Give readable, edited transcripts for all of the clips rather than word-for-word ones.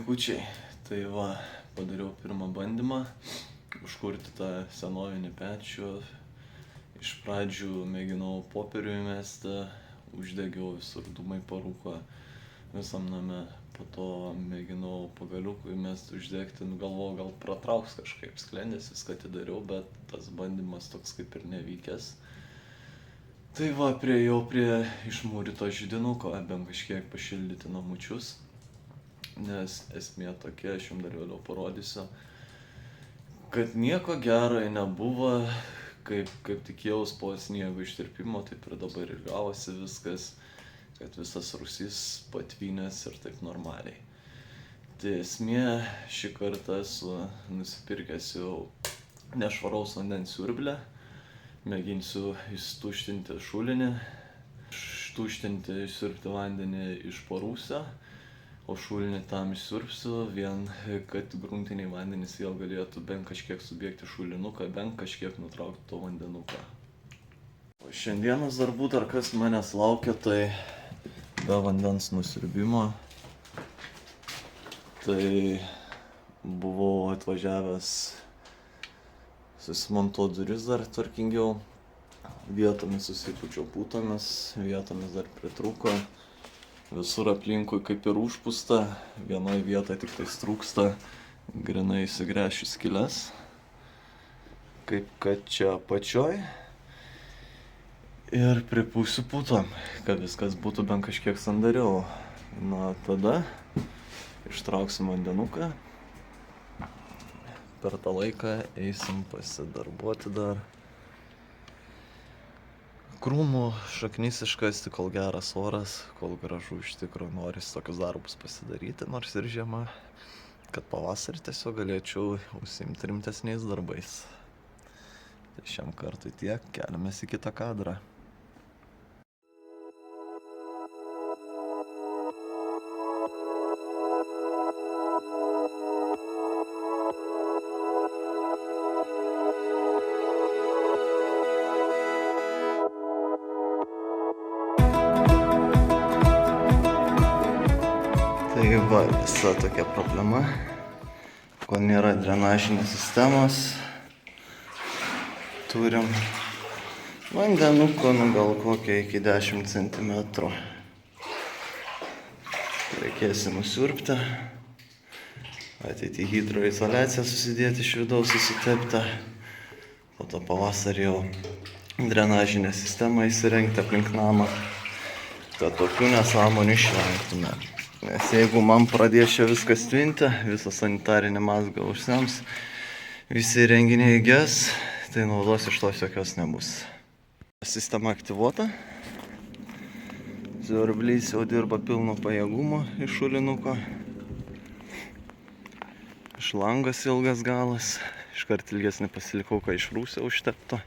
vaikučiai. Tai va, padariau pirmą bandymą užkurti tą senovinį pečių. Iš pradžių mėginau popierių įmesti, uždegiau visur, dūmai parūko visam name. Po to mėginau pagaliukų įmesti, uždegti, galvojau, gal pratrauks kažkaip sklendės, viską atidariau, bet tas bandymas toks kaip ir nevykęs. Tai va, priėjau prie išmūryto židinuko, bent kažkiek pašildyti namučius. Nes esmė tokia, aš jums dar vėliau parodysiu, kad nieko gero nebuvo, kaip tikėjaus po sniego ištirpimo, taip ir dabar ir gavosi viskas, kad visas rūsys patvynės ir taip normaliai. Tai esmė, šį kartą esu nusipirkęs jau nešvaraus vandens siurblę, mėginsiu ištuštinti šulinį, išsiurbti vandenį iš po rūsio. O šulinį tam išsiurbsiu, vien kad gruntiniai vandenys vėl galėtų bent kažkiek subėgti šulinuką, bent kažkiek nutraukti to vandenuką. O šiandienos darbų dar kas manęs laukia, tai be vandens nusiurbimo. Tai buvau atvažiavęs susimontuoti duris dar tvarkingiau. Vietomis susipūčiau putomis, vietomis dar pritrūko. Visur aplinkui kaip ir užpūsta, vienoje vietoje tik tais trūksta grinai įsigręšiu skyles, kaip kad čia apačioj. Ir pripūsiu putom, kad viskas būtų bent kažkiek sandariau. Na, tada ištrauksim vandenuką. Per tą laiką eisim pasidarbuoti dar. Krūmų šaknis iškasti, kol geras oras, kol gražu iš tikro noris tokius darbus pasidaryti, nors ir žiema, kad pavasarį tiesiog galėčiau užsiimti rimtesniais darbais. Tai šiam kartui tiek, keliamės į kitą kadrą. Tai va, visa tokia problema, kol nėra drenažinės sistemos, turim vandenuko, gal kokią iki 10 cm. Reikės nusiurbti, ateiti hidroizoliaciją susidėti iš vidaus susitepti, po to pavasarį jau drenažinę sistemą įsirengti aplink namą, kad tokių nesąmonių išvengtume. Nes jeigu man pradės čia viskas tvinti, visą sanitarinį mazgą užsems, visi įrenginiai ges, tai naudos iš tos jokios nebus. Sistema aktyvuota. Siurblys jau dirba pilnu pajėgumu iš šulinuko. Šlangas ilgas galas, iškart ilgesnį pasilikau, kai iš rūsio užtepto.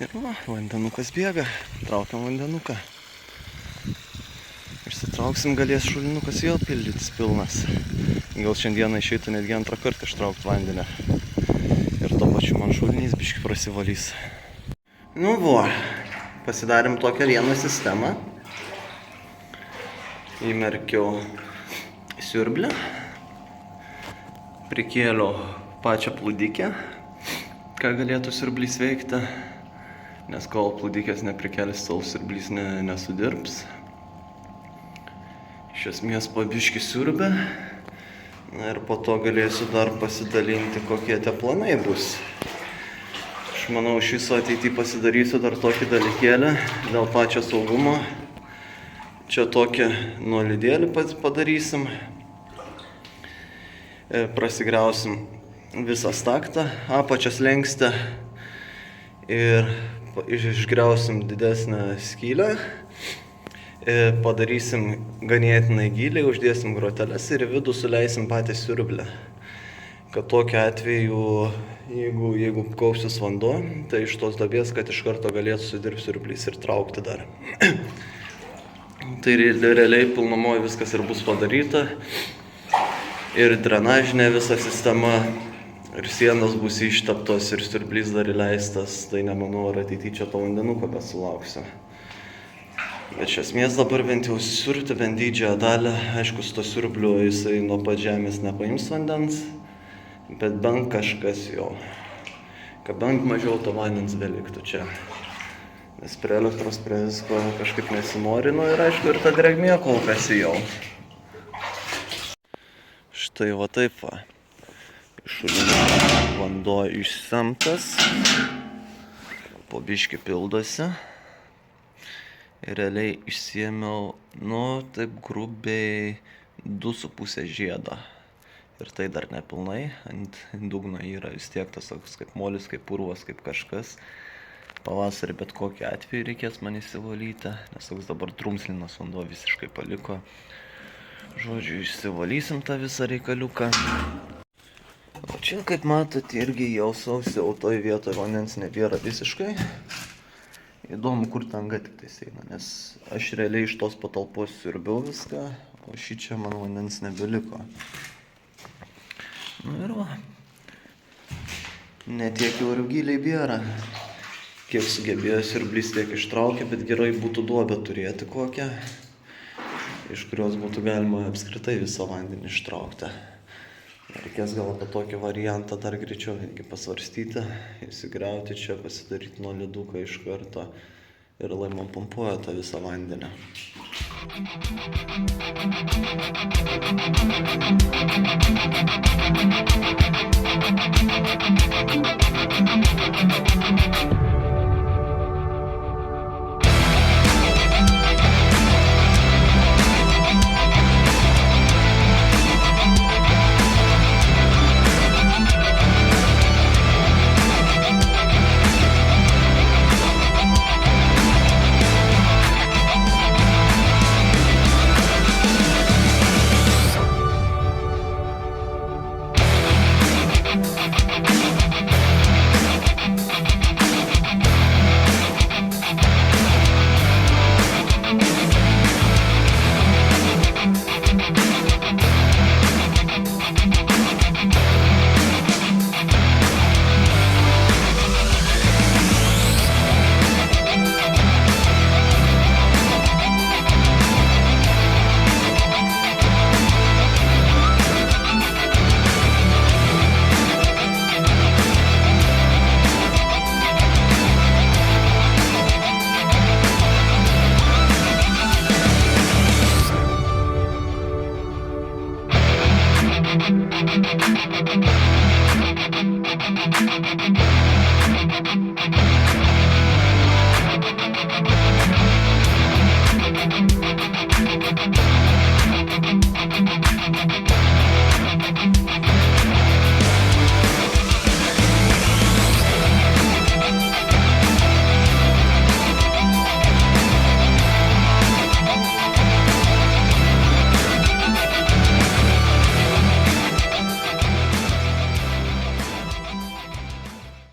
Ir va, vandenukas bėga, traukiam vandenuką. Išsitrauksim, galės šulinukas vėl pildytis pilnas. Gal šiandieną išeitų netgi antrą kartą ištraukti vandenį. Ir to pačiu man šulinys biški prasivalys. Nu vo, pasidarėm tokią vieną sistemą. Įmerkiau siurblę. Prikėliau pačią plūdikę, ką galėtų siurblys veikti. Nes kol plūdikės neprikelis, tol siurblys nesudirbs. Iš esmės po biškį siurbę. Na ir po to galėsiu dar pasidalinti, kokie tie planai bus. Aš manau, iš viso ateityje pasidarysiu dar tokį dalykėlį dėl pačio saugumo. Čia tokį nuolydėlį padarysim. Prasigriausim visą staktą, apačios lenkstę ir išgriausim didesnę skylę. Padarysim ganėtinai giliai, uždėsim groteles ir į vidų suleisim patį siurblę. Kad tokiu atveju, jeigu kaupsis vanduo, tai iš tos duobės, kad iš karto galėtų sudirbti siurblys ir traukti dar. Tai realiai pilnumoje viskas ir bus padaryta. Ir drenažinė visa sistema, ir sienos bus išteptos, ir siurblys dar įleistas. Tai nemanau, ar ateityje čia to vandenuko besulauksiu. Bet iš esmės dabar bent jau siurti bent didžiąją dalį, aišku, su to siurbliu jisai nuo pat žemės nepaims vandens, bet bent kažkas jau, kad bent mažiau to vandens beliktų čia. Nes prie elektros, prie visko kažkaip nesinori, nu ir aišku, ir ta drėgmė kol kas jau. Štai va taip va. Iš šulinio vanduo išsemtas, po biškį pildosi. Ir realiai išsiėmiau, nu taip grubiai 2,5 žiedo. Ir tai dar nepilnai, ant dugno yra vis tiek tas toks kaip molis, kaip purvas, kaip kažkas. Pavasarį bet kokį atveju reikės man įsivalyti, nes toks dabar drumslinas vanduo visiškai paliko. Žodžiu, išsivalysim tą visą reikaliuką. O čia, kaip matot, irgi jau sausį, o toj vietoje vandens nebėra visiškai. Įdomu, kur ta anga tik tais eina, nes aš realiai iš tos patalpos siurbiau viską, o šį čia man vandens nebeliko. Nu ir va. Netiek jau ir giliai bėra. Kiek sugebėjo siurblys, tiek ištraukė, bet gerai būtų duobę turėti kokią, iš kurios būtų galima apskritai visą vandenį ištraukti. Reikės gal apie tokį variantą dar greičiau irgi pasvarstyti, įsigriauti čia, pasidaryti nuo leduką iš karto ir lai man pumpuoja tą visą vandenį.